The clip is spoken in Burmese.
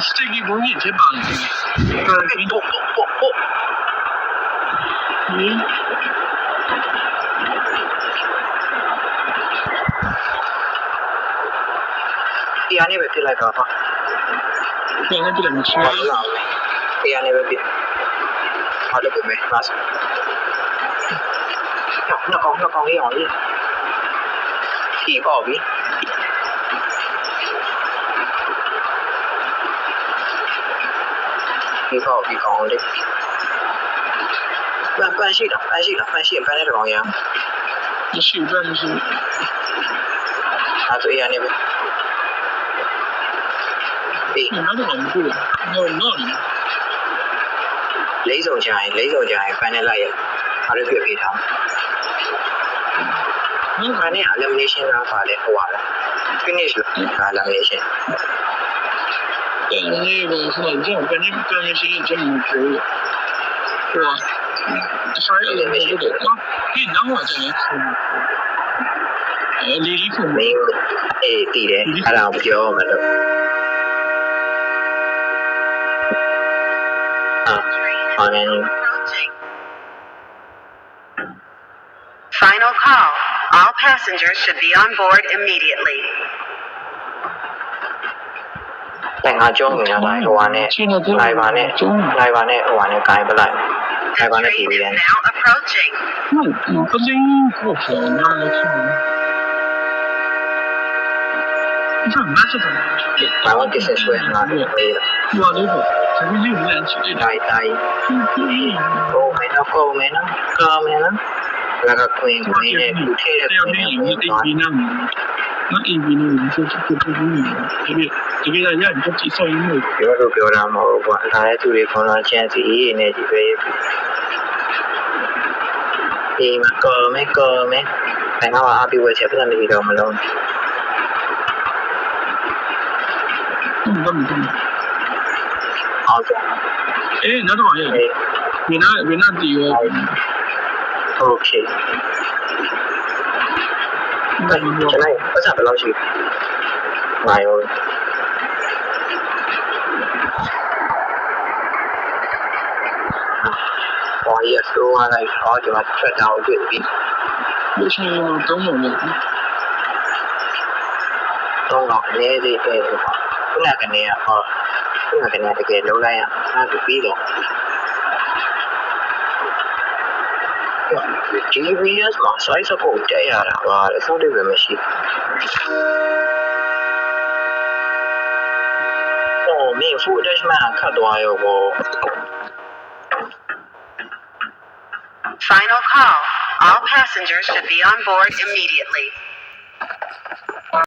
sticky ဘုံကြီးဖြစ်ပါလိမ့်မယ်ပို့တရားနဲ့ပဲပြလိုက်ပါပါ ပြန်နေတယ်မရှိ ဘာ ဘူး လို့လဲတရားနဲ့ပဲပြဘာလို့ပြမဲပါစနှစ်ကောင်လေးအောင်လေးဖြီးပေါ့ပြီဖြီးပေါ့ပြီကောင်လေးပန်းရှိတာပန်းနဲ့တော့ရအောင် မရှိဘူးမရှိ အဲ့ဒါတရားနဲ့ပဲဒီ ဘူးနောက်တော့မဟုတ်ဘူးနော် လေးစုံကြရင်ပန်းနဲ့လိုက်ရအားရပြပေးထားပန်းနဲ့ elimination လားပါလေဟိုပါလား finish လား elimination ဒီနေ့ကဆိုတော့ပြန်ရှိရင်ကျွန်တော်ပြောဟိုဆိုင်ရတဲ့မျိုးတွေဒီနောက်မှကျွန်တော်လီလီကိုမင်းတည်တယ်အဲ့ဒါကိုပြောမှတော့Final call. All passengers should be on board immediately. တန်ခါကျုံးနေတာဟိုဟာနဲ့လိုက်ပါနဲ့ဟိုဟာနဲ့ကိုင်းပလိုက်လိုက်ပါနဲ့ The ပြည် train ပြန် is now approaching. 不是过去那么看你看那是怎么 ဘာမှကိစ္စဆွဲမှာလေ 我那个这个有人去的 တိုင်းကိုမဲနော်ကာမဲနော်လာကကွင်းနဲ့လူထဲတဲ့ကွင်းနဲ့သွား 那 AB 呢你说这个不明这个人家介绍因为 ပြောလို့ပြောတာမဟုတ်ကွာဒါလည်းသူတွေခွန်လာချမ်းစီနဲ့ဒီပဲဒီမှာကောမဲဘယ်တော့အပြည့်ဝချက်ပြန်ပြီးတော့မလုံး 根本ဟုတ်ကဲ့ 哎那多少人维纳底哟 โอเคကျွန်တော်ပတ်စံဘယ်လောက်ရှိငါရောဟောရဆိုးရလိုက်ဟောကျွန်တော်ထွက်တာကိုတွေ့ပြီ 为什么都没人 တော့အနေလေးပဲပေါ့ခုနကနေဟောခုနကနေတကယ်လုံးလိုက်ရအဲ့ဒါပြီးတော့ GBS မှာ size ကိုတက်ရတာပါအဆုံးတွေပဲမရှိမင်း full attachment ခတ်သွားရောပေါ့ Final call. All passengers should be on board immediately.